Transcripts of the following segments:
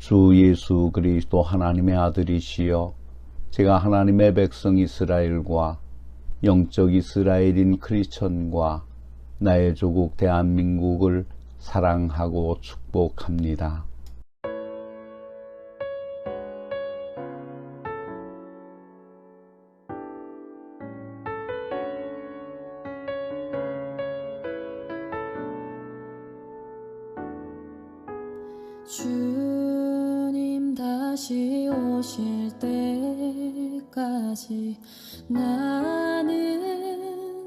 주 예수 그리스도 하나님의 아들이시여 제가 하나님의 백성 이스라엘과 영적 이스라엘인 크리스천과 나의 조국 대한민국을 사랑하고 축복합니다. 주님 다시 오실 때까지 나는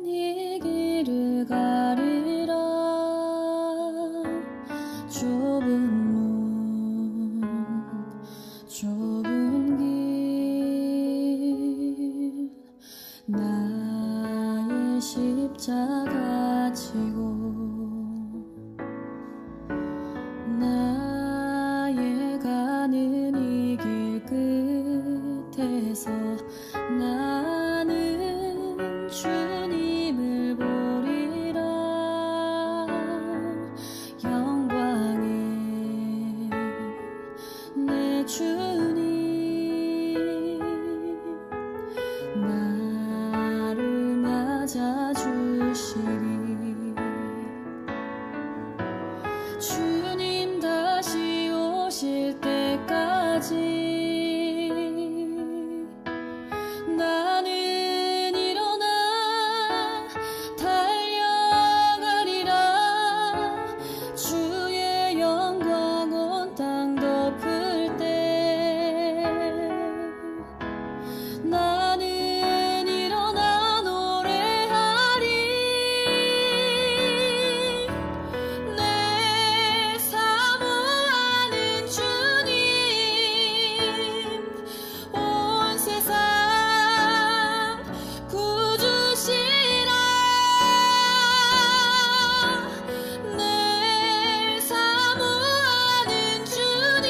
이 길을 가리라. 좁은 문 좁은 길 나의 십자가 지고 나의 가는 이 길 끝에서 나는 주님을 보리라. 영광의 내 주님 나를 맞아주시리. 주님 다시 오실 때까지 나는 일어나 달려가리라. 주의 영광 온 땅 덮을 때 나는 일어나 노래하리. 내 사모하는 주님 온 세상 구주시라. 내 사모하는 주님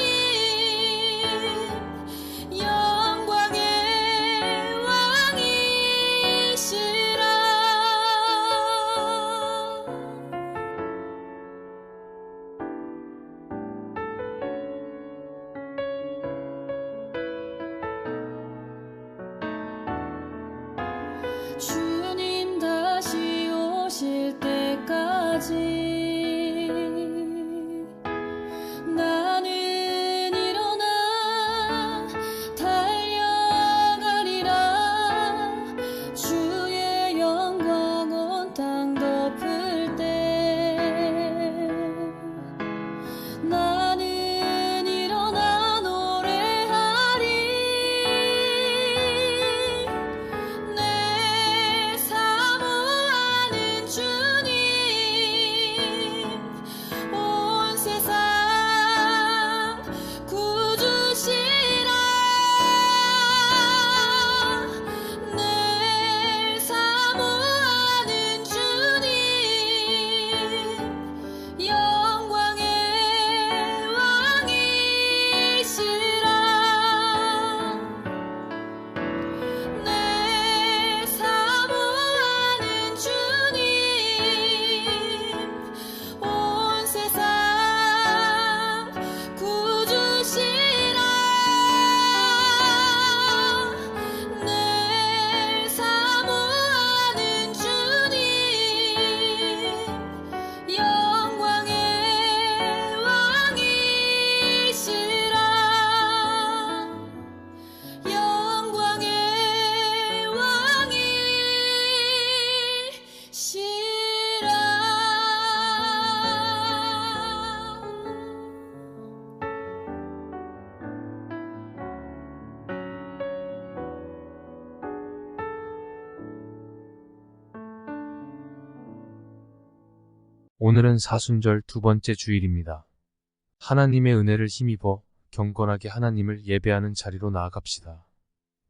영광의 왕이시라. 주님 다시 오실 때까지 나는 일어나 달려가리라. 주의 영광 온 땅 덮을 때 나는 일어나 노래하리. 내 사모하는 주님 온 세상 구주시라. 내 사모하는 주님 영광의 왕이시라. 내 사모하는 주님 온 세상 구주시라. 내 사모하는 주님 영광의 왕이시라. 영광의 왕이시라. 오늘은 사순절 두 번째 주일입니다. 하나님의 은혜를 힘입어 경건하게 하나님을 예배하는 자리로 나아갑시다.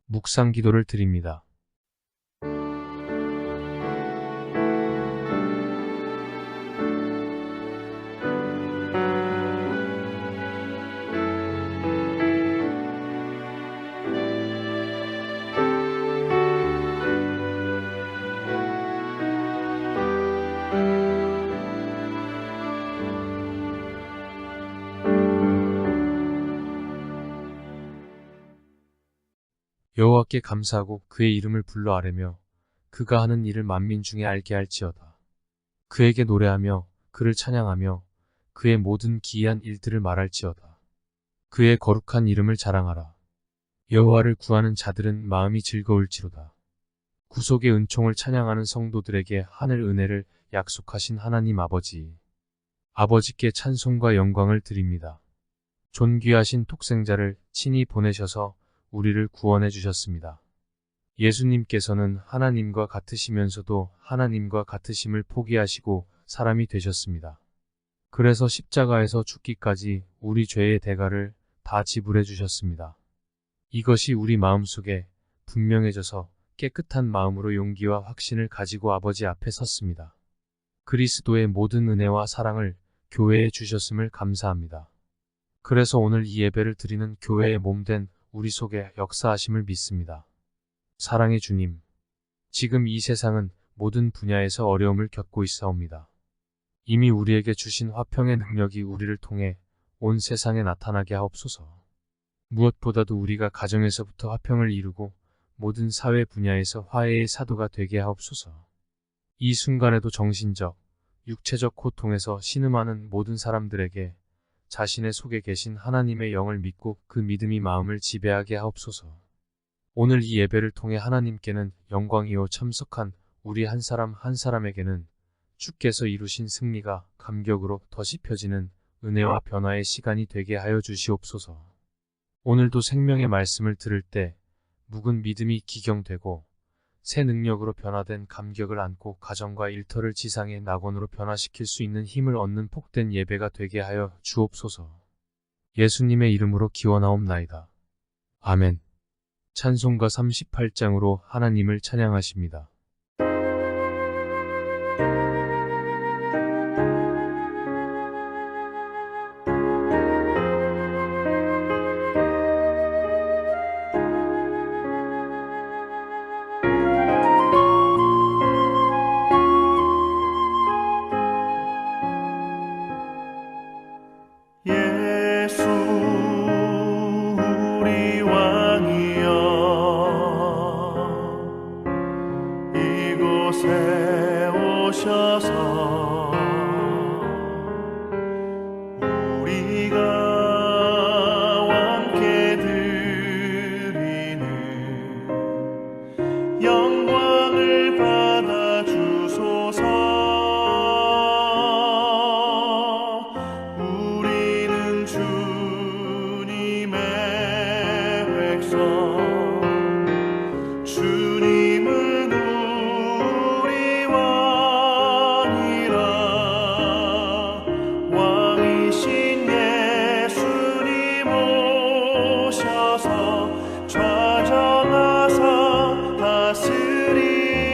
묵상 기도를 드립니다. 여호와께 감사하고 그의 이름을 불러 아뢰며 그가 하는 일을 만민 중에 알게 할지어다. 그에게 노래하며 그를 찬양하며 그의 모든 기이한 일들을 말할지어다. 그의 거룩한 이름을 자랑하라. 여호와를 구하는 자들은 마음이 즐거울지로다. 구속의 은총을 찬양하는 성도들에게 하늘 은혜를 약속하신 하나님 아버지께 찬송과 영광을 드립니다. 존귀하신 독생자를 친히 보내셔서 우리를 구원해 주셨습니다. 예수님께서는 하나님과 같으시면서도 하나님과 같으심을 포기하시고 사람이 되셨습니다. 그래서 십자가에서 죽기까지 우리 죄의 대가를 다 지불해 주셨습니다. 이것이 우리 마음속에 분명해져서 깨끗한 마음으로 용기와 확신을 가지고 아버지 앞에 섰습니다. 그리스도의 모든 은혜와 사랑을 교회에 주셨음을 감사합니다. 그래서 오늘 이 예배를 드리는 교회의 몸된 우리 속에 역사하심을 믿습니다. 사랑의 주님, 지금 이 세상은 모든 분야에서 어려움을 겪고 있사옵니다. 이미 우리에게 주신 화평의 능력이 우리를 통해 온 세상에 나타나게 하옵소서. 무엇보다도 우리가 가정에서부터 화평을 이루고 모든 사회 분야에서 화해의 사도가 되게 하옵소서. 이 순간에도 정신적, 육체적 고통에서 신음하는 모든 사람들에게 자신의 속에 계신 하나님의 영을 믿고 그 믿음이 마음을 지배하게 하옵소서. 오늘 이 예배를 통해 하나님께는 영광이요 참석한 우리 한 사람 한 사람에게는 주께서 이루신 승리가 감격으로 더 씹혀지는 은혜와 변화의 시간이 되게 하여 주시옵소서. 오늘도 생명의 말씀을 들을 때 묵은 믿음이 기경되고 새 능력으로 변화된 감격을 안고 가정과 일터를 지상의 낙원으로 변화시킬 수 있는 힘을 얻는 복된 예배가 되게 하여 주옵소서. 예수님의 이름으로 기원하옵나이다. 아멘. 찬송가 38장으로 하나님을 찬양하십니다. 예수 우리 왕이여 이곳에 오셔서 우리가 함께 드리는 영광을 받아 주소서. 주님은 우리 왕이라 왕이신 예수님 오셔서 좌정하사 다스리소서.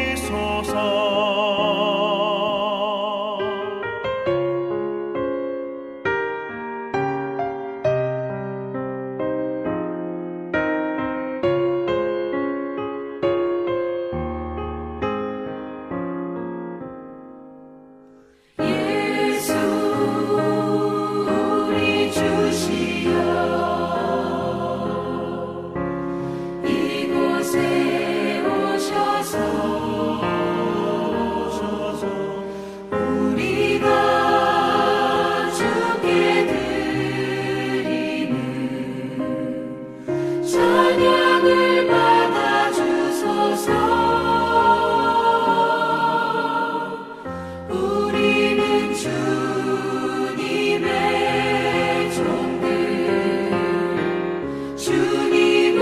예수 우리 주시여 이곳에 오셔서 우리가 주께 드리는 찬양을 받아 주소서. 우리는 주님의 종들, 주님은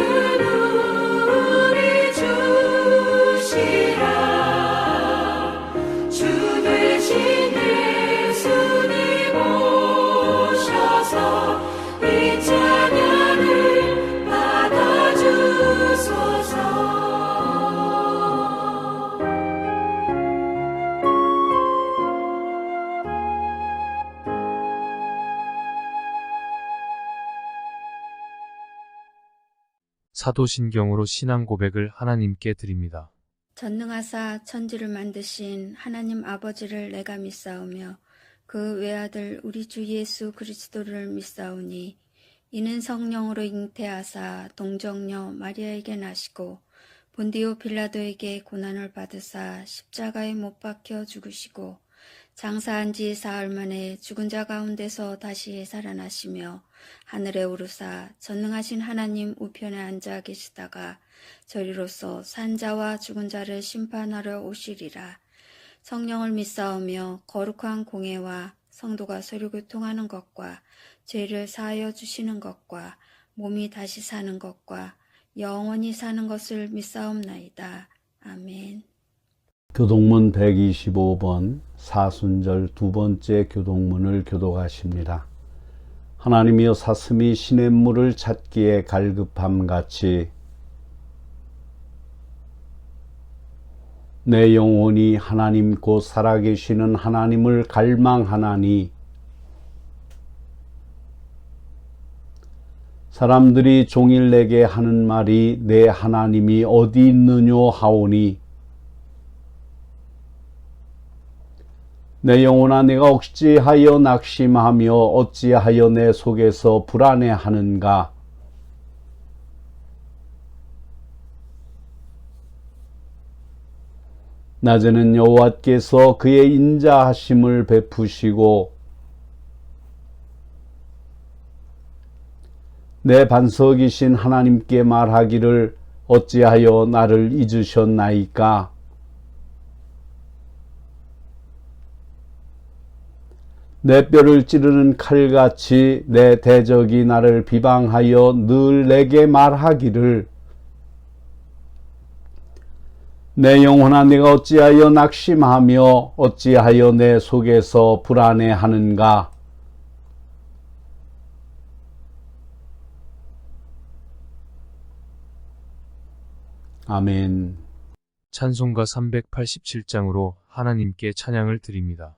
우리 주시라. 주 되신 예수님 오셔서 이 찬양을 받아 주소서. 사도신경으로 신앙 고백을 하나님께 드립니다. 전능하사 천지를 만드신 하나님 아버지를 내가 믿사오며 그 외아들 우리 주 예수 그리스도를 믿사오니 이는 성령으로 잉태하사 동정녀 마리아에게 나시고 본디오 빌라도에게 고난을 받으사 십자가에 못 박혀 죽으시고 장사한 지 사흘 만에 죽은 자 가운데서 다시 살아나시며 하늘에 오르사 전능하신 하나님 우편에 앉아 계시다가 저리로서 산 자와 죽은 자를 심판하러 오시리라. 성령을 믿사오며 거룩한 공예와 성도가 서로 교통하는 것과 죄를 사하여 주시는 것과 몸이 다시 사는 것과 영원히 사는 것을 믿사옵나이다. 아멘. 교동문 125번 사순절 두 번째 교동문을 교독하십니다. 하나님이여 사슴이 시냇물을 찾기에 갈급함같이 내 영혼이 하나님 곧 살아계시는 하나님을 갈망하나니 사람들이 종일 내게 하는 말이 내 하나님이 어디 있느뇨 하오니 내 영혼아 내가 어찌하여 낙심하며 어찌하여 내 속에서 불안해하는가. 낮에는 여호와께서 그의 인자하심을 베푸시고 내 반석이신 하나님께 말하기를 어찌하여 나를 잊으셨나이까. 내 뼈를 찌르는 칼같이 내 대적이 나를 비방하여 늘 내게 말하기를 내 영혼아 내가 어찌하여 낙심하며 어찌하여 내 속에서 불안해하는가. 아멘. 찬송가 387장으로 하나님께 찬양을 드립니다.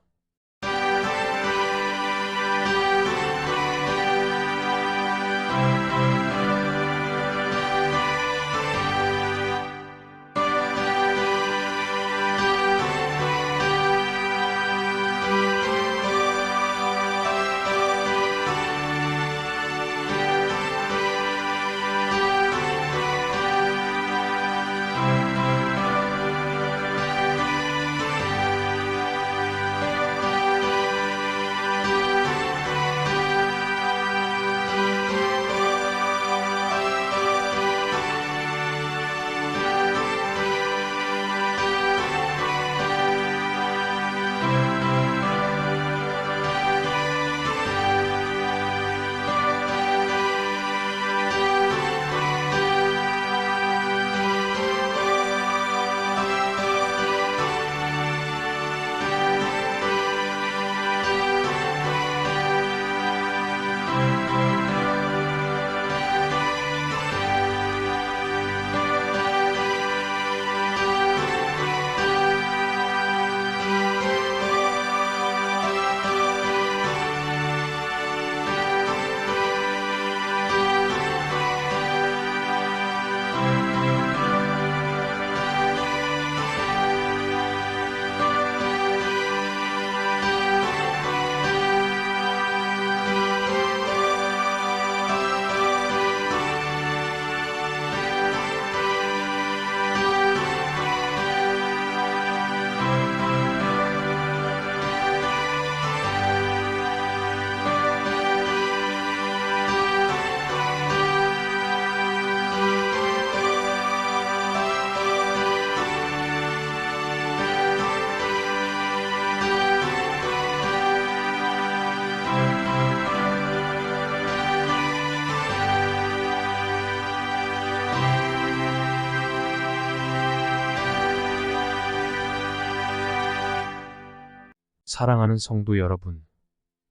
사랑하는 성도 여러분,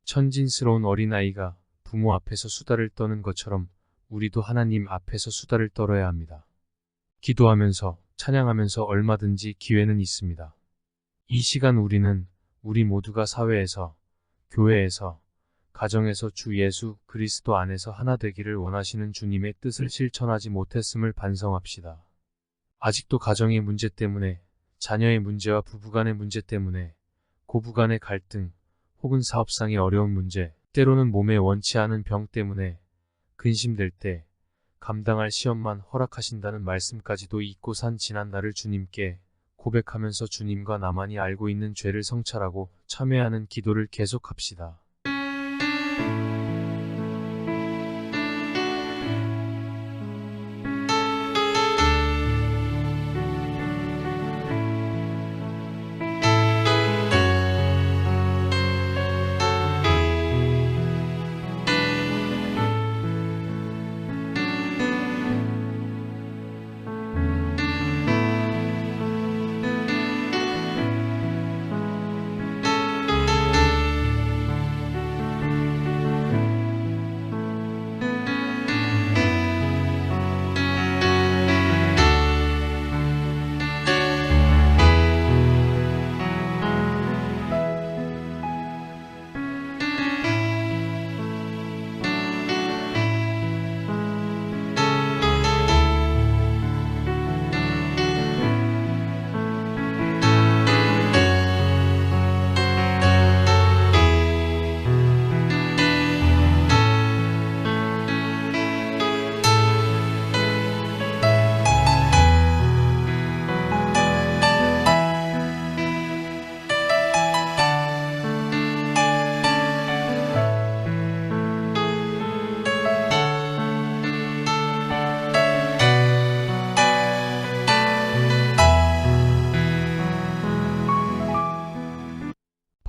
천진스러운 어린아이가 부모 앞에서 수다를 떠는 것처럼 우리도 하나님 앞에서 수다를 떨어야 합니다. 기도하면서 찬양하면서 얼마든지 기회는 있습니다. 이 시간 우리는 우리 모두가 사회에서, 교회에서, 가정에서 주 예수 그리스도 안에서 하나 되기를 원하시는 주님의 뜻을 실천하지 못했음을 반성합시다. 아직도 가정의 문제 때문에, 자녀의 문제와 부부간의 문제 때문에, 고부간의 갈등, 혹은 사업상의 어려운 문제, 때로는 몸에 원치 않은 병 때문에 근심될 때 감당할 시험만 허락하신다는 말씀까지도 잊고 산 지난날을 주님께 고백하면서 주님과 나만이 알고 있는 죄를 성찰하고 참회하는 기도를 계속합시다.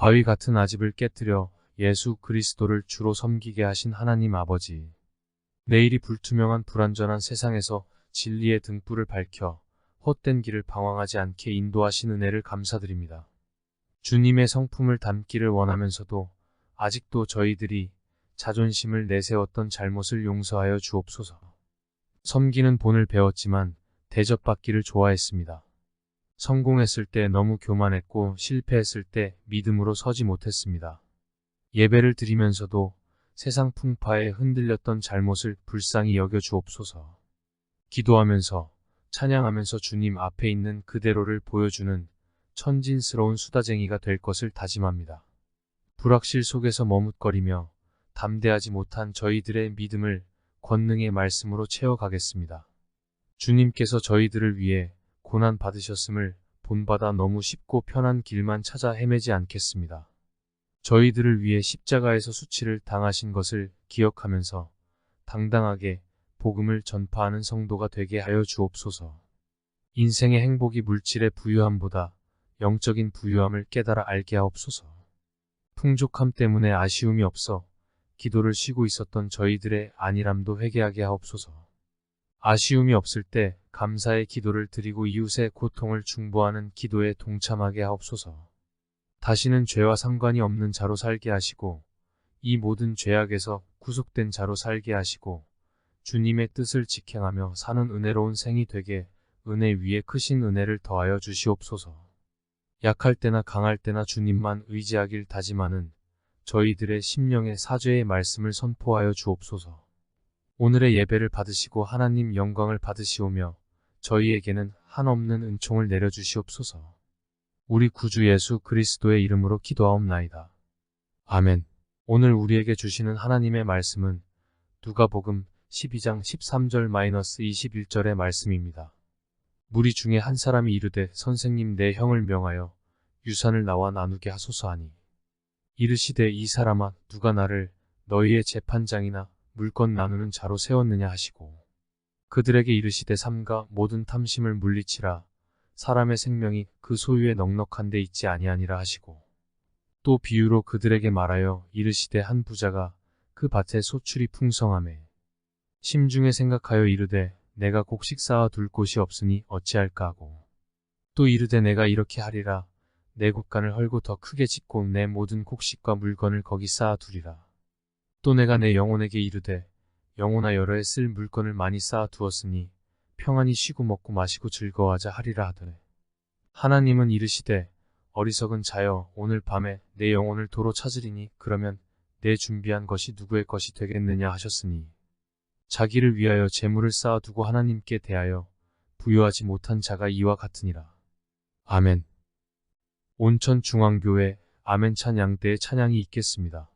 바위 같은 아집을 깨뜨려 예수 그리스도를 주로 섬기게 하신 하나님 아버지. 내일이 불투명한 불완전한 세상에서 진리의 등불을 밝혀 헛된 길을 방황하지 않게 인도하신 은혜를 감사드립니다. 주님의 성품을 담기를 원하면서도 아직도 저희들이 자존심을 내세웠던 잘못을 용서하여 주옵소서. 섬기는 본을 배웠지만 대접받기를 좋아했습니다. 성공했을 때 너무 교만했고 실패했을 때 믿음으로 서지 못했습니다. 예배를 드리면서도 세상 풍파에 흔들렸던 잘못을 불쌍히 여겨 주옵소서. 기도하면서 찬양하면서 주님 앞에 있는 그대로를 보여주는 천진스러운 수다쟁이가 될 것을 다짐합니다. 불확실 속에서 머뭇거리며 담대하지 못한 저희들의 믿음을 권능의 말씀으로 채워가겠습니다. 주님께서 저희들을 위해 고난 받으셨음을 본받아 너무 쉽고 편한 길만 찾아 헤매지 않겠습니다. 저희들을 위해 십자가에서 수치를 당하신 것을 기억하면서 당당하게 복음을 전파하는 성도가 되게 하여 주옵소서. 인생의 행복이 물질의 부유함보다 영적인 부유함을 깨달아 알게 하옵소서. 풍족함 때문에 아쉬움이 없어 기도를 쉬고 있었던 저희들의 안일함도 회개하게 하옵소서. 아쉬움이 없을 때 감사의 기도를 드리고 이웃의 고통을 중보하는 기도에 동참하게 하옵소서. 다시는 죄와 상관이 없는 자로 살게 하시고 이 모든 죄악에서 구속된 자로 살게 하시고 주님의 뜻을 직행하며 사는 은혜로운 생이 되게 은혜 위에 크신 은혜를 더하여 주시옵소서. 약할 때나 강할 때나 주님만 의지하길 다짐하는 저희들의 심령의 사죄의 말씀을 선포하여 주옵소서. 오늘의 예배를 받으시고 하나님 영광을 받으시오며 저희에게는 한없는 은총을 내려주시옵소서. 우리 구주 예수 그리스도의 이름으로 기도하옵나이다. 아멘. 오늘 우리에게 주시는 하나님의 말씀은 누가복음 12장 13절-21절의 말씀입니다. 무리 중에 한 사람이 이르되 선생님 내 형을 명하여 유산을 나와 나누게 하소서 하니 이르시되 이 사람아 누가 나를 너희의 재판장이나 물건 나누는 자로 세웠느냐 하시고 그들에게 이르시되 삼가 모든 탐심을 물리치라 사람의 생명이 그 소유에 넉넉한 데 있지 아니하니라 하시고 또 비유로 그들에게 말하여 이르시되 한 부자가 그 밭에 소출이 풍성하매 심중에 생각하여 이르되 내가 곡식 쌓아 둘 곳이 없으니 어찌할까 하고 또 이르되 내가 이렇게 하리라 내 곳간을 헐고 더 크게 짓고 내 모든 곡식과 물건을 거기 쌓아 두리라. 또 내가 내 영혼에게 이르되 영혼아 여러 해 쓸 물건을 많이 쌓아 두었으니 평안히 쉬고 먹고 마시고 즐거워하자 하리라 하더래. 하나님은 이르시되 어리석은 자여 오늘 밤에 내 영혼을 도로 찾으리니 그러면 내 준비한 것이 누구의 것이 되겠느냐 하셨으니 자기를 위하여 재물을 쌓아두고 하나님께 대하여 부요하지 못한 자가 이와 같으니라. 아멘. 온천중앙교회 아멘 찬양 때의 찬양이 있겠습니다.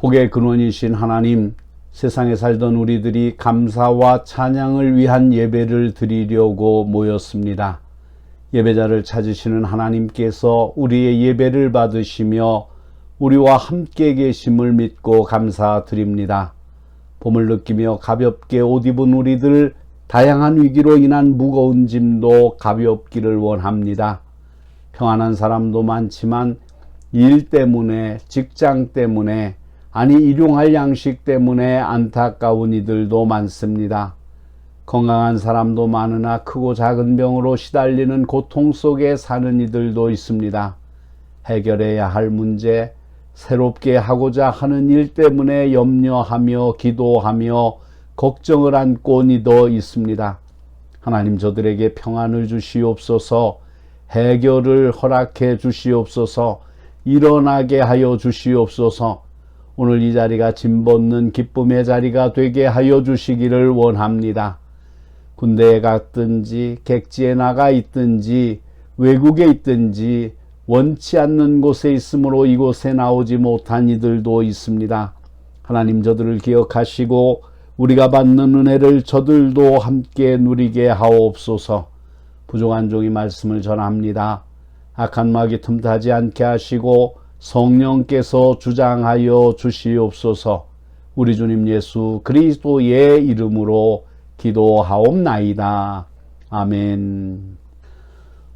복의 근원이신 하나님, 세상에 살던 우리들이 감사와 찬양을 위한 예배를 드리려고 모였습니다. 예배자를 찾으시는 하나님께서 우리의 예배를 받으시며 우리와 함께 계심을 믿고 감사드립니다. 봄을 느끼며 가볍게 옷 입은 우리들, 다양한 위기로 인한 무거운 짐도 가볍기를 원합니다. 평안한 사람도 많지만 일 때문에, 직장 때문에, 아니 일용할 양식 때문에 안타까운 이들도 많습니다. 건강한 사람도 많으나 크고 작은 병으로 시달리는 고통 속에 사는 이들도 있습니다. 해결해야 할 문제, 새롭게 하고자 하는 일 때문에 염려하며 기도하며 걱정을 안고 온 이도 있습니다. 하나님, 저들에게 평안을 주시옵소서, 해결을 허락해 주시옵소서, 일어나게 하여 주시옵소서. 오늘 이 자리가 짐벗는 기쁨의 자리가 되게 하여 주시기를 원합니다. 군대에 갔든지 객지에 나가 있든지 외국에 있든지 원치 않는 곳에 있으므로 이곳에 나오지 못한 이들도 있습니다. 하나님, 저들을 기억하시고 우리가 받는 은혜를 저들도 함께 누리게 하옵소서. 부족한 종이 말씀을 전합니다. 악한 마귀 틈타지 않게 하시고 성령께서 주장하여 주시옵소서. 우리 주님 예수 그리스도의 이름으로 기도하옵나이다. 아멘.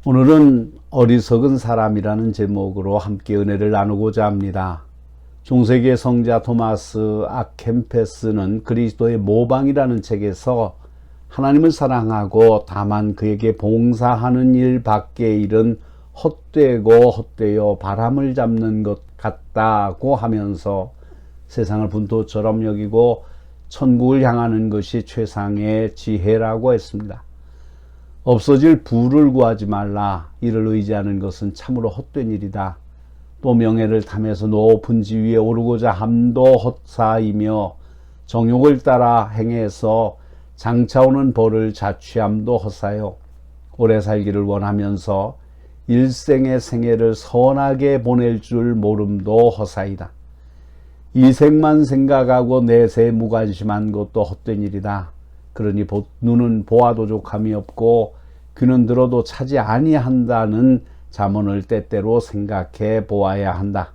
오늘은 어리석은 사람이라는 제목으로 함께 은혜를 나누고자 합니다. 중세기의 성자 토마스 아켐페스는 그리스도의 모방이라는 책에서 하나님을 사랑하고 다만 그에게 봉사하는 일 밖의 일은 헛되고 헛되어 바람을 잡는 것 같다고 하면서 세상을 분토처럼 여기고 천국을 향하는 것이 최상의 지혜라고 했습니다. 없어질 부를 구하지 말라. 이를 의지하는 것은 참으로 헛된 일이다. 또 명예를 탐해서 높은 지위에 오르고자 함도 헛사이며 정욕을 따라 행해서 장차오는 벌을 자취함도 헛사요. 오래 살기를 원하면서 일생의 생애를 선하게 보낼 줄 모름도 헛사이다. 이생만 생각하고 내세에 무관심한 것도 헛된 일이다. 그러니 눈은 보아도 족함이 없고 귀는 들어도 차지 아니한다는 잠언을 때때로 생각해 보아야 한다.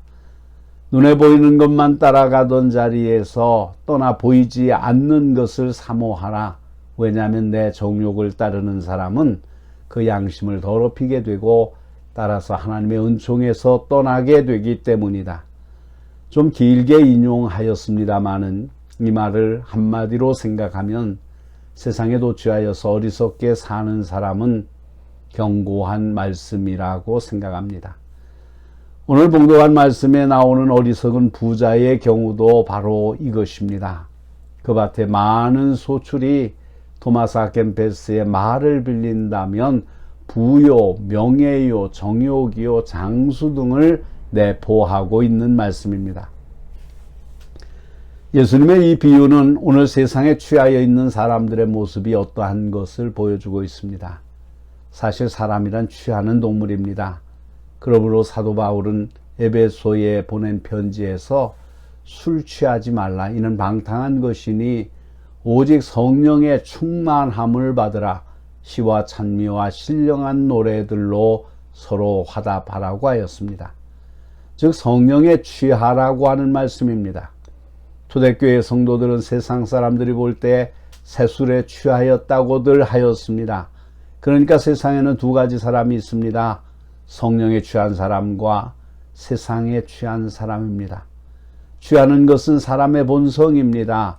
눈에 보이는 것만 따라가던 자리에서 떠나 보이지 않는 것을 사모하라. 왜냐하면 내 정욕을 따르는 사람은 그 양심을 더럽히게 되고 따라서 하나님의 은총에서 떠나게 되기 때문이다. 좀 길게 인용하였습니다마는 이 말을 한마디로 생각하면 세상에 도취하여서 어리석게 사는 사람은 경고한 말씀이라고 생각합니다. 오늘 봉독한 말씀에 나오는 어리석은 부자의 경우도 바로 이것입니다. 그 밭에 많은 소출이 토마스 아켐페스의 말을 빌린다면 부요, 명예요, 정욕이요, 장수 등을 내포하고 있는 말씀입니다. 예수님의 이 비유는 오늘 세상에 취하여 있는 사람들의 모습이 어떠한 것을 보여주고 있습니다. 사실 사람이란 취하는 동물입니다. 그러므로 사도 바울은 에베소에 보낸 편지에서 술 취하지 말라. 이는 방탕한 것이니 오직 성령의 충만함을 받으라. 시와 찬미와 신령한 노래들로 서로 화답하라고 하였습니다. 즉 성령에 취하라고 하는 말씀입니다. 초대교회 성도들은 세상 사람들이 볼 때 새술에 취하였다고들 하였습니다. 그러니까 세상에는 두 가지 사람이 있습니다. 성령에 취한 사람과 세상에 취한 사람입니다. 취하는 것은 사람의 본성입니다.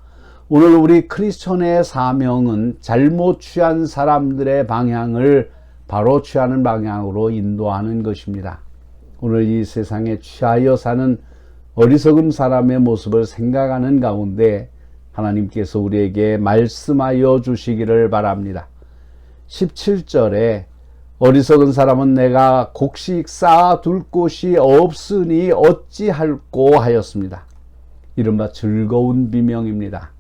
오늘 우리 크리스천의 사명은 잘못 취한 사람들의 방향을 바로 취하는 방향으로 인도하는 것입니다. 오늘 이 세상에 취하여 사는 어리석은 사람의 모습을 생각하는 가운데 하나님께서 우리에게 말씀하여 주시기를 바랍니다. 17절에 어리석은 사람은 내가 곡식 쌓아둘 곳이 없으니 어찌할꼬 하였습니다. 이른바 즐거운 비명입니다.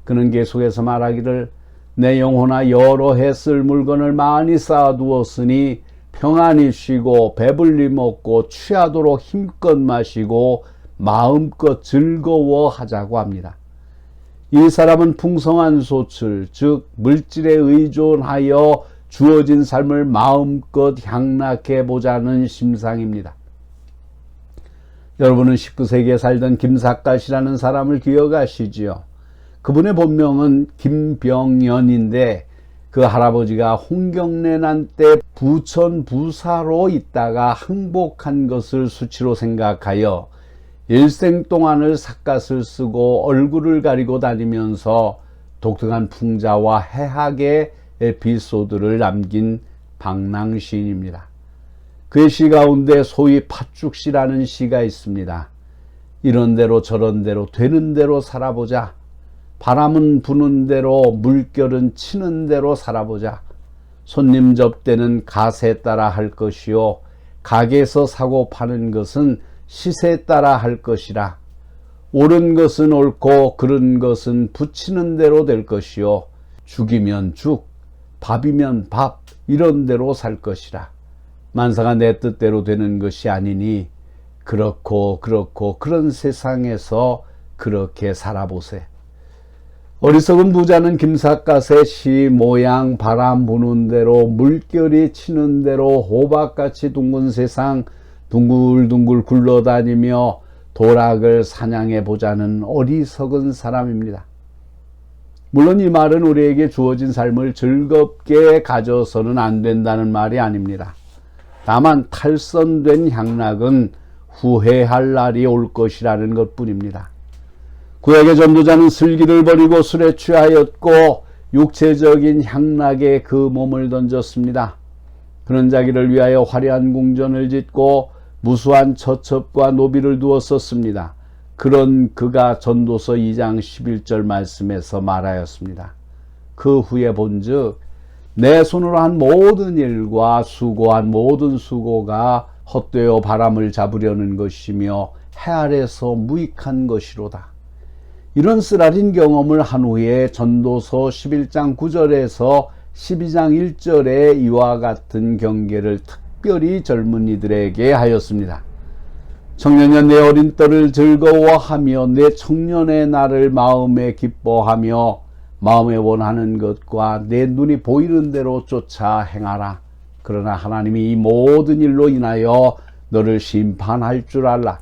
그는 계속해서 말하기를 내 영혼아 여러 해 쓸 물건을 많이 쌓아두었으니 평안히 쉬고 배불리 먹고 취하도록 힘껏 마시고 마음껏 즐거워하자고 합니다. 이 사람은 풍성한 소출, 즉 물질에 의존하여 주어진 삶을 마음껏 향락해 보자는 심상입니다. 여러분은 19세기에 살던 김삿갓이라는 사람을 기억하시지요? 그분의 본명은 김병연인데 그 할아버지가 홍경래난 때 부천 부사로 있다가 항복한 것을 수치로 생각하여 일생 동안을 삿갓을 쓰고 얼굴을 가리고 다니면서 독특한 풍자와 해학의 에피소드를 남긴 방랑시인입니다. 그의 시 가운데 소위 팥죽시라는 시가 있습니다. 이런 대로 저런 대로 되는 대로 살아보자. 바람은 부는 대로 물결은 치는 대로 살아보자. 손님 접대는 가세에 따라 할 것이요 가게에서 사고 파는 것은 시세에 따라 할 것이라. 옳은 것은 옳고 그른 것은 붙이는 대로 될 것이요 죽이면 죽, 밥이면 밥, 이런 대로 살 것이라. 만사가 내 뜻대로 되는 것이 아니니 그렇고 그런 세상에서 그렇게 살아보세. 어리석은 부자는 김삿갓의 시 모양 바람 부는 대로 물결이 치는 대로 호박같이 둥근 세상 둥글둥글 굴러다니며 도락을 사냥해 보자는 어리석은 사람입니다. 물론 이 말은 우리에게 주어진 삶을 즐겁게 가져서는 안 된다는 말이 아닙니다. 다만 탈선된 향락은 후회할 날이 올 것이라는 것뿐입니다. 구약의 전도자는 슬기를 버리고 술에 취하였고 육체적인 향락에 그 몸을 던졌습니다. 그는 자기를 위하여 화려한 궁전을 짓고 무수한 처첩과 노비를 두었었습니다. 그런 그가 전도서 2장 11절 말씀에서 말하였습니다. 그 후에 본즉 내 손으로 한 모든 일과 수고한 모든 수고가 헛되어 바람을 잡으려는 것이며 해 아래서 무익한 것이로다. 이런 쓰라린 경험을 한 후에 전도서 11장 9절에서 12장 1절에 이와 같은 경계를 특별히 젊은이들에게 하였습니다. 청년이여 내 어린 떨을 즐거워하며 내 청년의 날을 마음에 기뻐하며 마음에 원하는 것과 내 눈이 보이는 대로 쫓아 행하라. 그러나 하나님이 이 모든 일로 인하여 너를 심판할 줄 알라.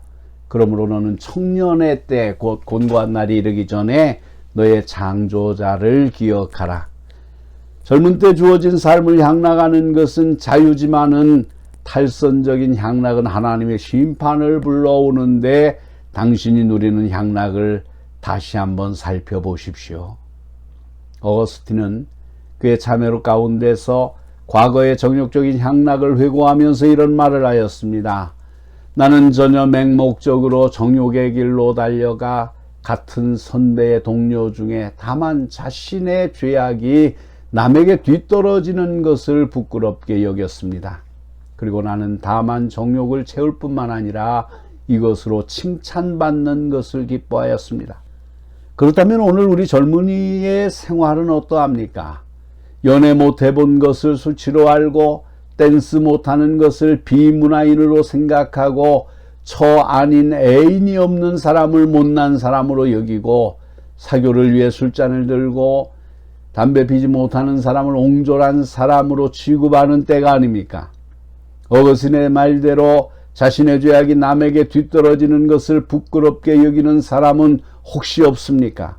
그러므로 너는 청년의 때 곧 곤고한 날이 이르기 전에 너의 창조자를 기억하라. 젊은 때 주어진 삶을 향락하는 것은 자유지만은 탈선적인 향락은 하나님의 심판을 불러오는데 당신이 누리는 향락을 다시 한번 살펴보십시오. 어거스틴은 그의 참회로 가운데서 과거의 정욕적인 향락을 회고하면서 이런 말을 하였습니다. 나는 전혀 맹목적으로 정욕의 길로 달려가 같은 선배의 동료 중에 다만 자신의 죄악이 남에게 뒤떨어지는 것을 부끄럽게 여겼습니다. 그리고 나는 다만 정욕을 채울 뿐만 아니라 이것으로 칭찬받는 것을 기뻐하였습니다. 그렇다면 오늘 우리 젊은이의 생활은 어떠합니까? 연애 못 해본 것을 수치로 알고 댄스 못하는 것을 비문화인으로 생각하고 처 아닌 애인이 없는 사람을 못난 사람으로 여기고 사교를 위해 술잔을 들고 담배 피지 못하는 사람을 옹졸한 사람으로 취급하는 때가 아닙니까? 어거스틴의 말대로 자신의 죄악이 남에게 뒤떨어지는 것을 부끄럽게 여기는 사람은 혹시 없습니까?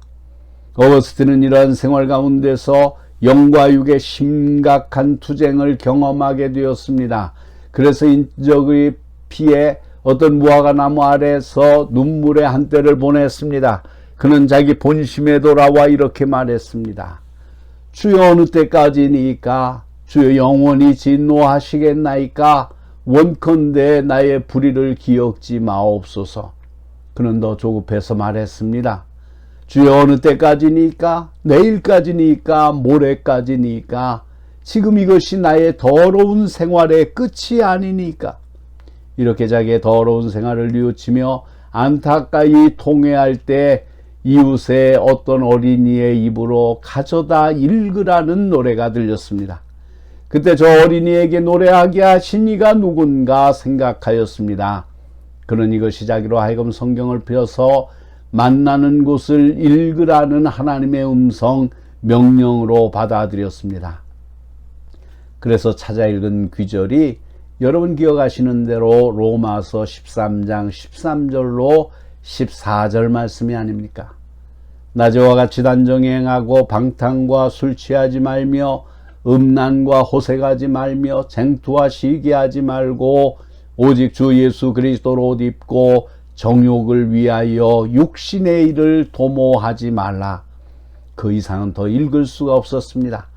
어거스틴은 이러한 생활 가운데서 영과 육의 심각한 투쟁을 경험하게 되었습니다. 그래서 인적의 피해 어떤 무화과 나무 아래서 눈물의 한때를 보냈습니다. 그는 자기 본심에 돌아와 이렇게 말했습니다. 주여 어느 때까지니까? 주여 영원히 진노하시겠나이까? 원컨대 나의 불의를 기억지 마옵소서. 그는 더 조급해서 말했습니다. 주여 어느 때까지니까? 내일까지니까? 모레까지니까? 지금 이것이 나의 더러운 생활의 끝이 아니니까? 이렇게 자기의 더러운 생활을 뉘우치며 안타까이 통회할 때 이웃의 어떤 어린이의 입으로 가져다 읽으라는 노래가 들렸습니다. 그때 저 어린이에게 노래하게 하신 이가 누군가 생각하였습니다. 그러니 그 시작으로 하여금 성경을 펴서 만나는 곳을 읽으라는 하나님의 음성 명령으로 받아들였습니다. 그래서 찾아 읽은 귀절이 여러분 기억하시는 대로 로마서 13장 13절로 14절 말씀이 아닙니까? 낮에와 같이 단정히 행하고 방탕과 술 취하지 말며 음란과 호색하지 말며 쟁투와 시기하지 말고 오직 주 예수 그리스도로 옷 입고 정욕을 위하여 육신의 일을 도모하지 말라. 그 이상은 더 읽을 수가 없었습니다.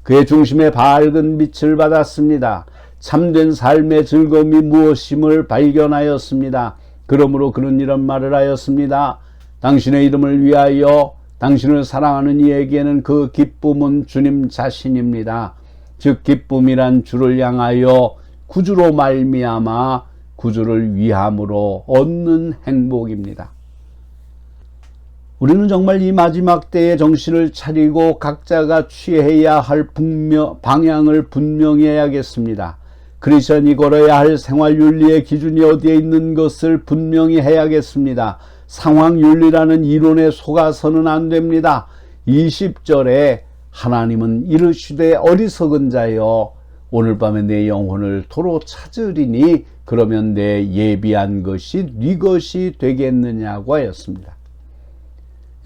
그의 중심에 밝은 빛을 받았습니다. 참된 삶의 즐거움이 무엇임을 발견하였습니다. 그러므로 그는 이런 말을 하였습니다. 당신의 이름을 위하여 당신을 사랑하는 이에게는 그 기쁨은 주님 자신입니다. 즉 기쁨이란 주를 향하여 구주로 말미암아 구주를 위함으로 얻는 행복입니다. 우리는 정말 이 마지막 때에 정신을 차리고 각자가 취해야 할 방향을 분명히 해야겠습니다. 크리스천이 걸어야 할 생활윤리의 기준이 어디에 있는 것을 분명히 해야겠습니다. 상황윤리라는 이론에 속아서는 안 됩니다. 20절에 하나님은 이르시되 어리석은 자여 오늘 밤에 내 영혼을 도로 찾으리니 그러면 내 예비한 것이 네 것이 되겠느냐고 하였습니다.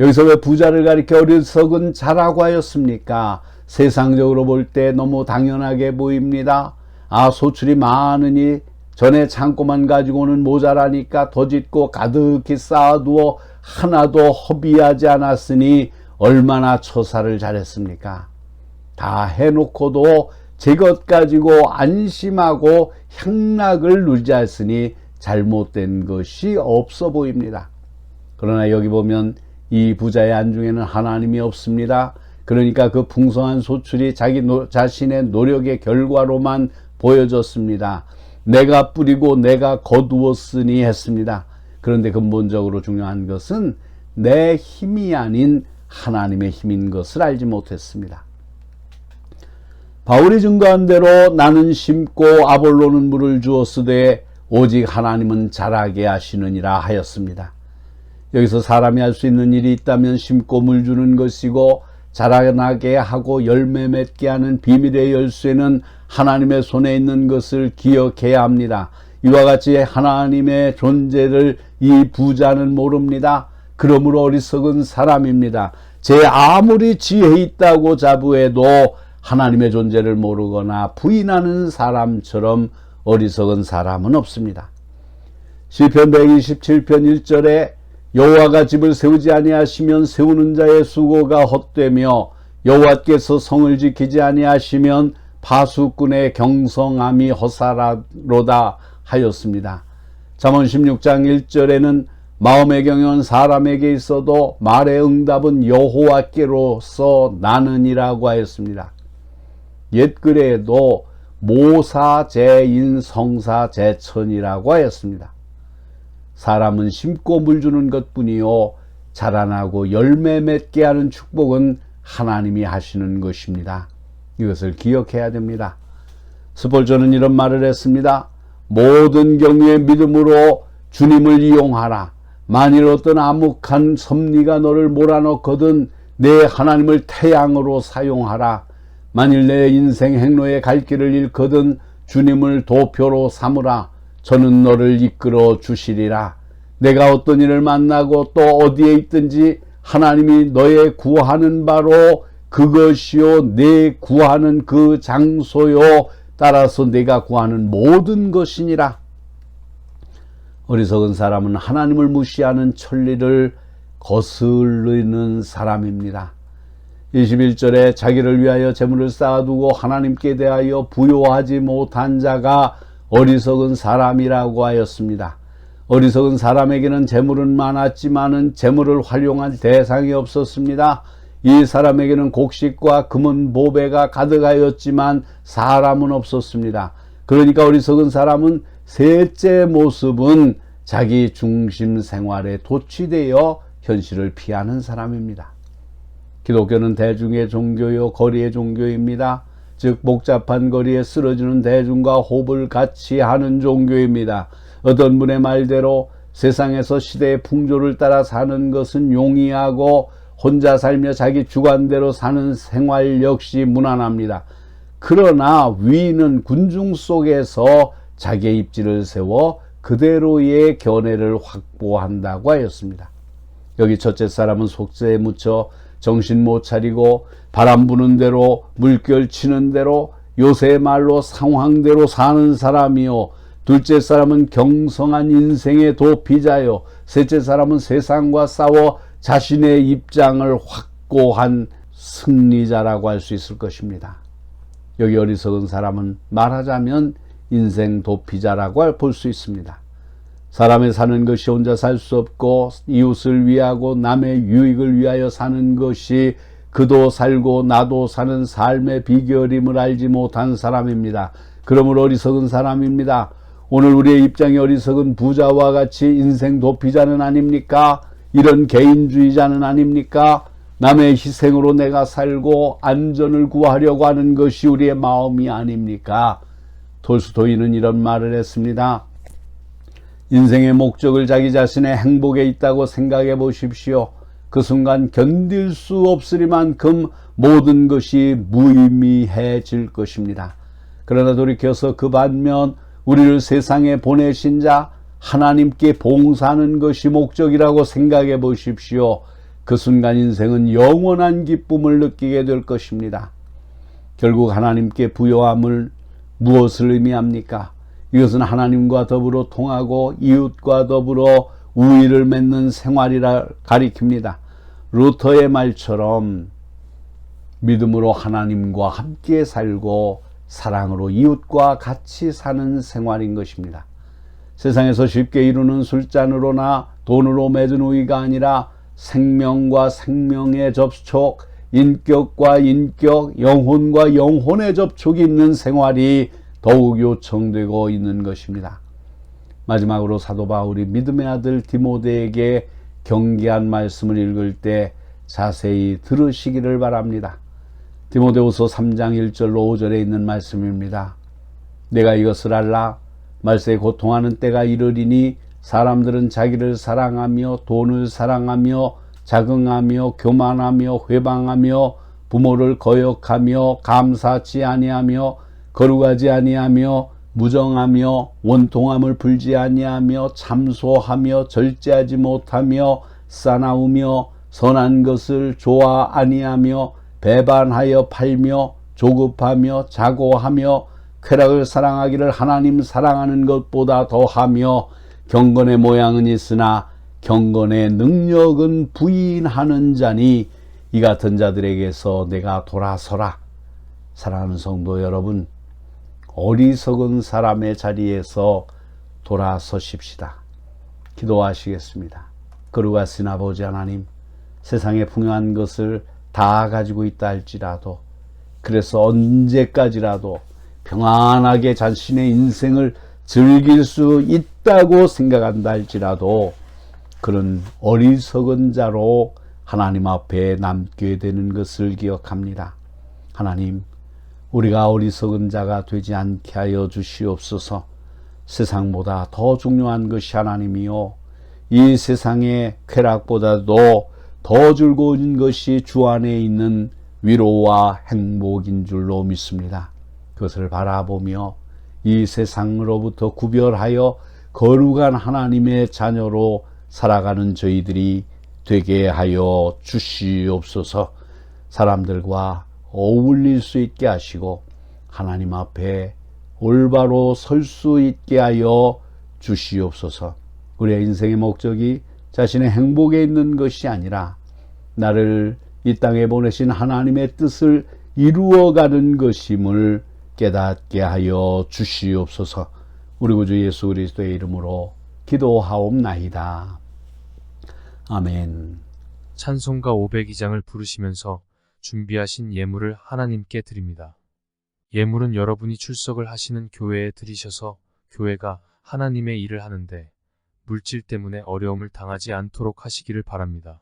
여기서 왜 부자를 가리켜 어리석은 자라고 하였습니까? 세상적으로 볼 때 너무 당연하게 보입니다. 소출이 많으니 전에 창고만 가지고는 모자라니까 더 짓고 가득히 쌓아두어 하나도 허비하지 않았으니 얼마나 처사를 잘했습니까? 다 해놓고도 제 것 가지고 안심하고 향락을 누리지 않았으니 잘못된 것이 없어 보입니다. 그러나 여기 보면 이 부자의 안중에는 하나님이 없습니다. 그러니까 그 풍성한 소출이 자기 자신의 노력의 결과로만 보여졌습니다. 내가 뿌리고 내가 거두었으니 했습니다. 그런데 근본적으로 중요한 것은 내 힘이 아닌 하나님의 힘인 것을 알지 못했습니다. 바울이 증거한 대로 나는 심고 아볼로는 물을 주었으되 오직 하나님은 자라게 하시느니라 하였습니다. 여기서 사람이 할 수 있는 일이 있다면 심고 물 주는 것이고 자라나게 하고 열매 맺게 하는 비밀의 열쇠는 하나님의 손에 있는 것을 기억해야 합니다. 이와 같이 하나님의 존재를 이 부자는 모릅니다. 그러므로 어리석은 사람입니다. 제 아무리 지혜 있다고 자부해도 하나님의 존재를 모르거나 부인하는 사람처럼 어리석은 사람은 없습니다. 시편 127편 1절에 여호와가 집을 세우지 아니하시면 세우는 자의 수고가 헛되며 여호와께서 성을 지키지 아니하시면 파수꾼의 경성함이 허사로다 하였습니다. 잠언 16장 1절에는 마음의 경영은 사람에게 있어도 말의 응답은 여호와께로서 나느니라고 하였습니다. 옛글에도 모사제인 성사제천이라고 하였습니다. 사람은 심고 물 주는 것뿐이요 자라나고 열매 맺게 하는 축복은 하나님이 하시는 것입니다. 이것을 기억해야 됩니다. 스폴저는 이런 말을 했습니다. 모든 경우에 믿음으로 주님을 이용하라. 만일 어떤 암묵한 섭리가 너를 몰아넣거든 내 하나님을 태양으로 사용하라. 만일 내 인생 행로의 갈 길을 잃거든 주님을 도표로 삼으라. 저는 너를 이끌어 주시리라. 내가 어떤 일을 만나고 또 어디에 있든지 하나님이 너의 구하는 바로 그것이요 내 구하는 그 장소요 따라서 내가 구하는 모든 것이니라. 어리석은 사람은 하나님을 무시하는 천리를 거스르는 사람입니다. 21절에 자기를 위하여 재물을 쌓아두고 하나님께 대하여 부요하지 못한 자가 어리석은 사람이라고 하였습니다. 어리석은 사람에게는 재물은 많았지만은 재물을 활용할 대상이 없었습니다. 이 사람에게는 곡식과 금은 보배가 가득하였지만 사람은 없었습니다. 그러니까 어리석은 사람은 셋째 모습은 자기 중심 생활에 도취되어 현실을 피하는 사람입니다. 기독교는 대중의 종교요 거리의 종교입니다. 즉 복잡한 거리에 쓰러지는 대중과 호흡을 같이 하는 종교입니다. 어떤 분의 말대로 세상에서 시대의 풍조를 따라 사는 것은 용이하고 혼자 살며 자기 주관대로 사는 생활 역시 무난합니다. 그러나 위인은 군중 속에서 자기의 입지를 세워 그대로의 견해를 확보한다고 하였습니다. 여기 첫째 사람은 속세에 묻혀 정신 못 차리고 바람 부는 대로 물결 치는 대로 요새 말로 상황대로 사는 사람이요. 둘째 사람은 경성한 인생의 도피자요. 셋째 사람은 세상과 싸워 자신의 입장을 확고한 승리자라고 할 수 있을 것입니다. 여기 어리석은 사람은 말하자면 인생 도피자라고 볼 수 있습니다. 사람의 사는 것이 혼자 살 수 없고 이웃을 위하고 남의 유익을 위하여 사는 것이 그도 살고 나도 사는 삶의 비결임을 알지 못한 사람입니다. 그러므로 어리석은 사람입니다. 오늘 우리의 입장이 어리석은 부자와 같이 인생 도피자는 아닙니까? 이런 개인주의자는 아닙니까? 남의 희생으로 내가 살고 안전을 구하려고 하는 것이 우리의 마음이 아닙니까? 톨스토이는 이런 말을 했습니다. 인생의 목적을 자기 자신의 행복에 있다고 생각해 보십시오. 그 순간 견딜 수 없으리만큼 모든 것이 무의미해질 것입니다. 그러나 돌이켜서 그 반면 우리를 세상에 보내신 자 하나님께 봉사하는 것이 목적이라고 생각해 보십시오. 그 순간 인생은 영원한 기쁨을 느끼게 될 것입니다. 결국 하나님께 부요함을 무엇을 의미합니까? 이것은 하나님과 더불어 통하고 이웃과 더불어 우위를 맺는 생활이라 가리킵니다. 루터의 말처럼 믿음으로 하나님과 함께 살고 사랑으로 이웃과 같이 사는 생활인 것입니다. 세상에서 쉽게 이루는 술잔으로나 돈으로 맺은 우위가 아니라 생명과 생명의 접촉, 인격과 인격, 영혼과 영혼의 접촉이 있는 생활이 더욱 요청되고 있는 것입니다. 마지막으로 사도 바울이 믿음의 아들 디모데에게 경계한 말씀을 읽을 때 자세히 들으시기를 바랍니다. 디모데후서 3장 1절로 5절에 있는 말씀입니다. 내가 이것을 알라. 말세에 고통하는 때가 이르리니 사람들은 자기를 사랑하며 돈을 사랑하며 자긍하며 교만하며 회방하며 부모를 거역하며 감사치 아니하며 거룩하지 아니하며 무정하며 원통함을 풀지 아니하며 참소하며 절제하지 못하며 싸나우며 선한 것을 좋아 아니하며 배반하여 팔며 조급하며 자고하며 쾌락을 사랑하기를 하나님 사랑하는 것보다 더하며 경건의 모양은 있으나 경건의 능력은 부인하는 자니 이 같은 자들에게서 내가 돌아서라. 사랑하는 성도 여러분, 어리석은 사람의 자리에서 돌아서십시다. 기도하시겠습니다. 거룩하신 아버지 하나님, 세상에 풍요한 것을 다 가지고 있다 할지라도, 그래서 언제까지라도 평안하게 자신의 인생을 즐길 수 있다고 생각한다 할지라도 그런 어리석은 자로 하나님 앞에 남게 되는 것을 기억합니다. 하나님, 우리가 어리석은 자가 되지 않게 하여 주시옵소서. 세상보다 더 중요한 것이 하나님이요, 이 세상의 쾌락보다도 더 즐거운 것이 주 안에 있는 위로와 행복인 줄로 믿습니다. 그것을 바라보며 이 세상으로부터 구별하여 거룩한 하나님의 자녀로 살아가는 저희들이 되게 하여 주시옵소서. 사람들과 어울릴 수 있게 하시고 하나님 앞에 올바로 설 수 있게 하여 주시옵소서. 우리의 인생의 목적이 자신의 행복에 있는 것이 아니라 나를 이 땅에 보내신 하나님의 뜻을 이루어가는 것임을 깨닫게 하여 주시옵소서. 우리 구주 예수 그리스도의 이름으로 기도하옵나이다. 아멘. 찬송가 502장을 부르시면서 준비하신 예물을 하나님께 드립니다. 예물은 여러분이 출석을 하시는 교회에 드리셔서 교회가 하나님의 일을 하는데 물질 때문에 어려움을 당하지 않도록 하시기를 바랍니다.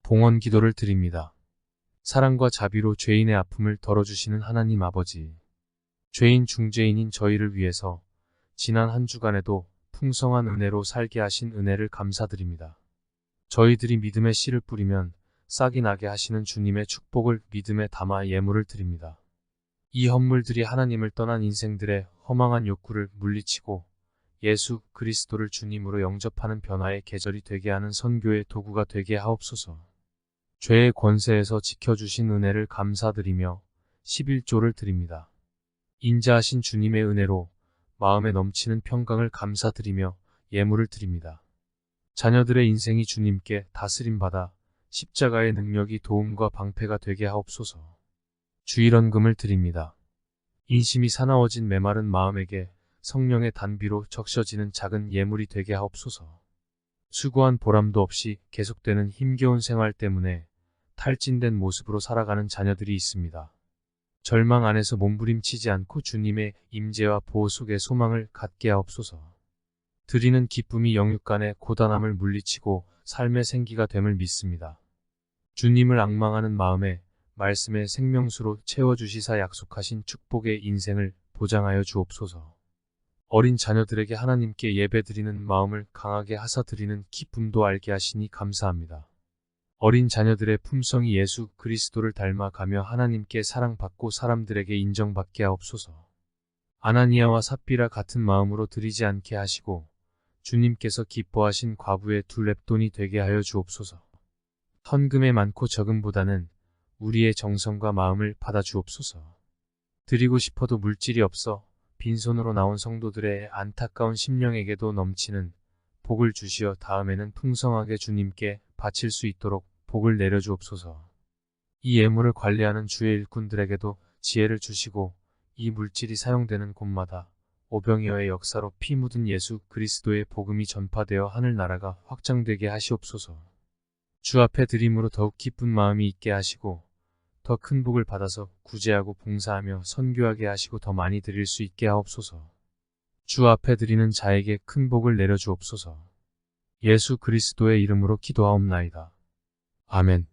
봉헌 기도를 드립니다. 사랑과 자비로 죄인의 아픔을 덜어주시는 하나님 아버지, 죄인 중죄인인 저희를 위해서 지난 한 주간에도 풍성한 은혜로 살게 하신 은혜를 감사드립니다. 저희들이 믿음의 씨를 뿌리면 싹이 나게 하시는 주님의 축복을 믿음에 담아 예물을 드립니다. 이 헌물들이 하나님을 떠난 인생들의 허망한 욕구를 물리치고 예수 그리스도를 주님으로 영접하는 변화의 계절이 되게 하는 선교의 도구가 되게 하옵소서. 죄의 권세에서 지켜주신 은혜를 감사드리며 11조를 드립니다. 인자하신 주님의 은혜로 마음에 넘치는 평강을 감사드리며 예물을 드립니다. 자녀들의 인생이 주님께 다스림받아 십자가의 능력이 도움과 방패가 되게 하옵소서. 주일헌금을 드립니다. 인심이 사나워진 메마른 마음에게 성령의 단비로 적셔지는 작은 예물이 되게 하옵소서. 수고한 보람도 없이 계속되는 힘겨운 생활 때문에 탈진된 모습으로 살아가는 자녀들이 있습니다. 절망 안에서 몸부림치지 않고 주님의 임재와 보호 속에 소망을 갖게 하옵소서. 드리는 기쁨이 영육간의 고단함을 물리치고 삶의 생기가 됨을 믿습니다. 주님을 앙망하는 마음에 말씀의 생명수로 채워주시사 약속하신 축복의 인생을 보장하여 주옵소서. 어린 자녀들에게 하나님께 예배드리는 마음을 강하게 하사 드리는 기쁨도 알게 하시니 감사합니다. 어린 자녀들의 품성이 예수 그리스도를 닮아가며 하나님께 사랑받고 사람들에게 인정받게 하옵소서. 아나니아와 삽비라 같은 마음으로 드리지 않게 하시고 주님께서 기뻐하신 과부의 두 렙돈이 되게 하여 주옵소서. 헌금의 많고 적음보다는 우리의 정성과 마음을 받아 주옵소서. 드리고 싶어도 물질이 없어 빈손으로 나온 성도들의 안타까운 심령에게도 넘치는 복을 주시어 다음에는 풍성하게 주님께 바칠 수 있도록 복을 내려주옵소서. 이 예물을 관리하는 주의 일꾼들에게도 지혜를 주시고 이 물질이 사용되는 곳마다 오병이어의 역사로 피 묻은 예수 그리스도의 복음이 전파되어 하늘나라가 확장되게 하시옵소서. 주 앞에 드림으로 더욱 기쁜 마음이 있게 하시고 더 큰 복을 받아서 구제하고 봉사하며 선교하게 하시고 더 많이 드릴 수 있게 하옵소서. 주 앞에 드리는 자에게 큰 복을 내려주옵소서. 예수 그리스도의 이름으로 기도하옵나이다. 아멘.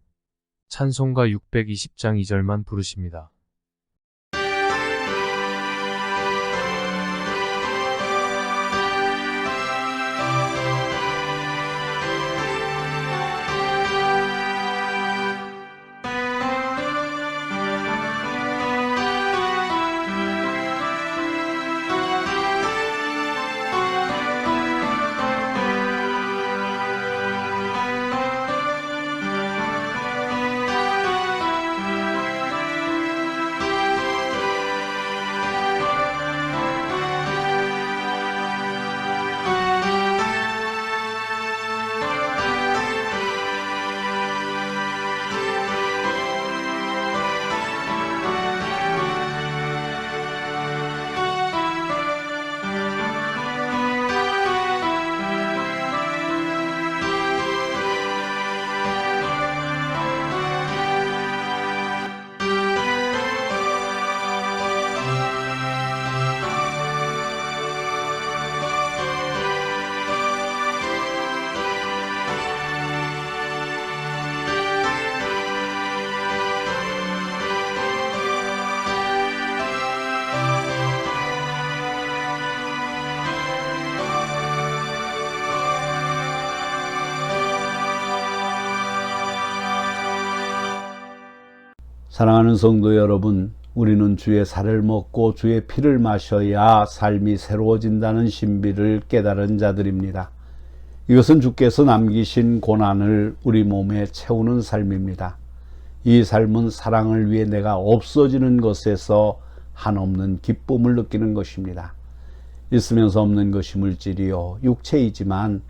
찬송가 620장 2절만 부르십니다. 사랑하는 성도 여러분, 우리는 주의 살을 먹고 주의 피를 마셔야 삶이 새로워진다는 신비를 깨달은 자들입니다. 이것은 주께서 남기신 고난을 우리 몸에 채우는 삶입니다. 이 삶은 사랑을 위해 내가 없어지는 것에서 한없는 기쁨을 느끼는 것입니다. 있으면서 없는 것이 물질이요 육체이지만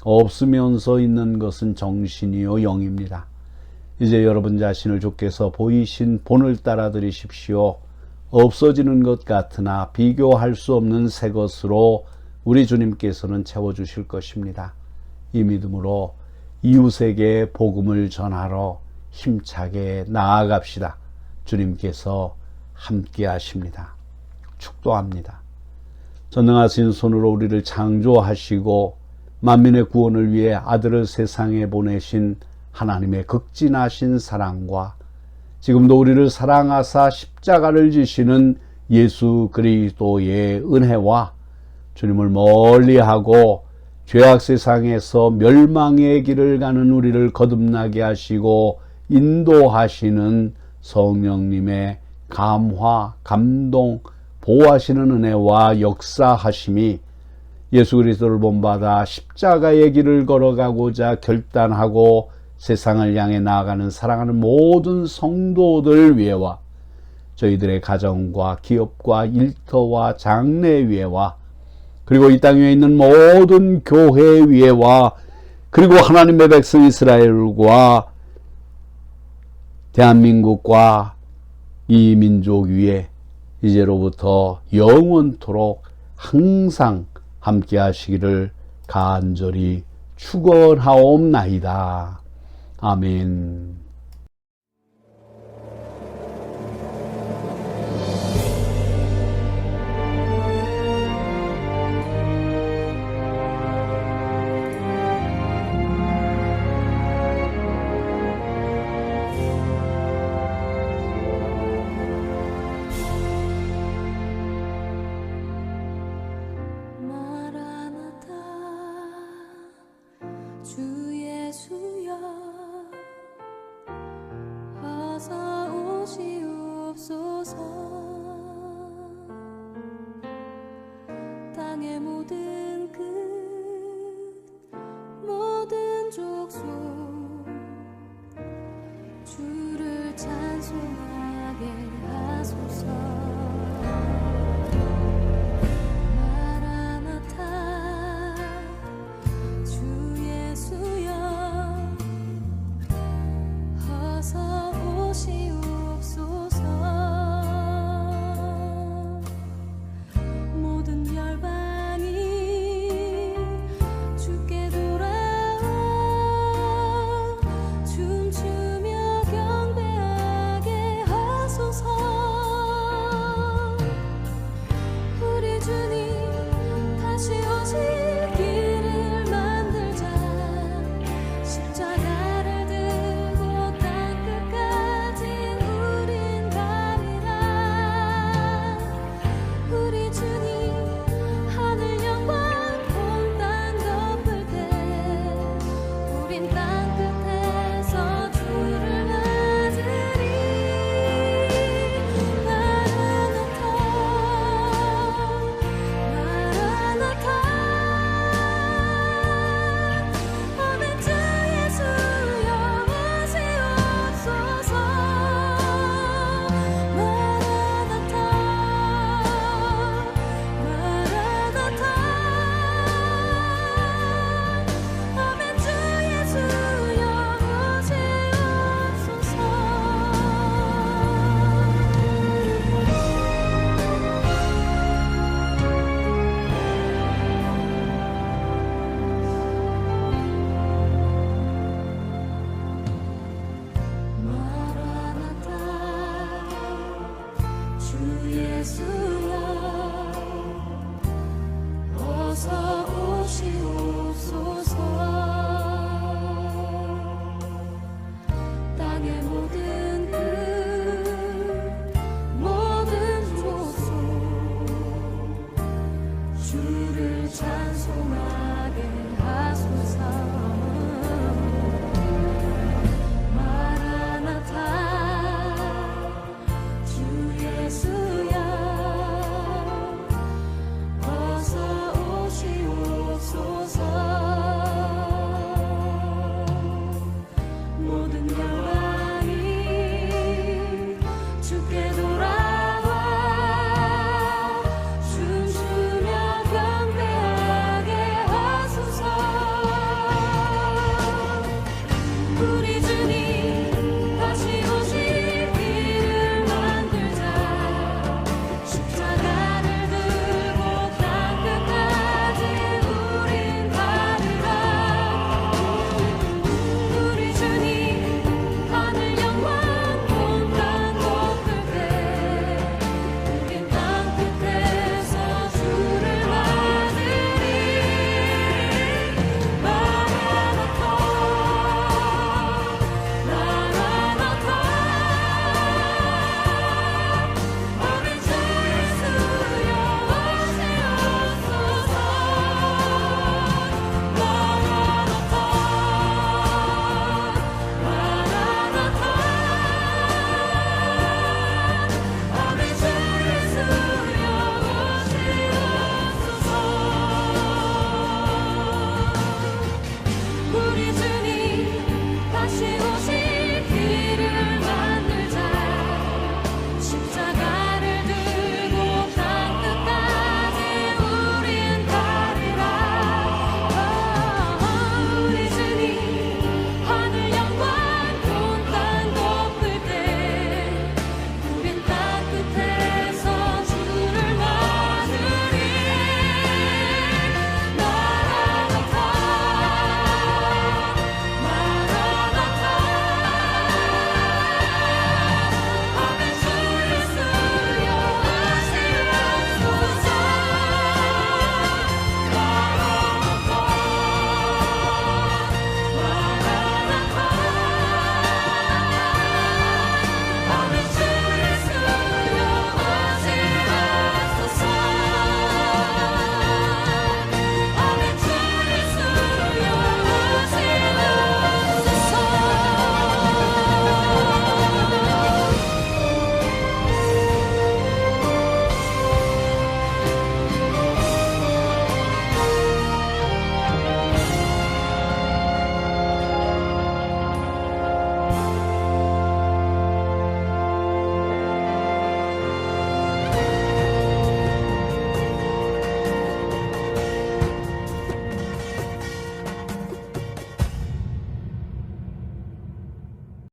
없으면서 있는 것은 정신이요 영입니다. 이제 여러분 자신을 주께서 보이신 본을 따라 드리십시오. 없어지는 것 같으나 비교할 수 없는 새 것으로 우리 주님께서는 채워주실 것입니다. 이 믿음으로 이웃에게 복음을 전하러 힘차게 나아갑시다. 주님께서 함께 하십니다. 축도합니다. 전능하신 손으로 우리를 창조하시고 만민의 구원을 위해 아들을 세상에 보내신 하나님의 극진하신 사랑과 지금도 우리를 사랑하사 십자가를 지시는 예수 그리스도의 은혜와 주님을 멀리하고 죄악 세상에서 멸망의 길을 가는 우리를 거듭나게 하시고 인도하시는 성령님의 감화, 감동, 보호하시는 은혜와 역사하심이 예수 그리스도를 본받아 십자가의 길을 걸어가고자 결단하고 세상을 향해 나아가는 사랑하는 모든 성도들 위해와 저희들의 가정과 기업과 일터와 장래 위에와 그리고 이 땅 위에 있는 모든 교회 위에와 그리고 하나님의 백성 이스라엘과 대한민국과 이 민족 위에 이제로부터 영원토록 항상 함께 하시기를 간절히 축원하옵나이다. 아멘. 마라나타 주 예수여 어서 오시옵소서 땅의 모든 끝 모든 족속 주를 찬송하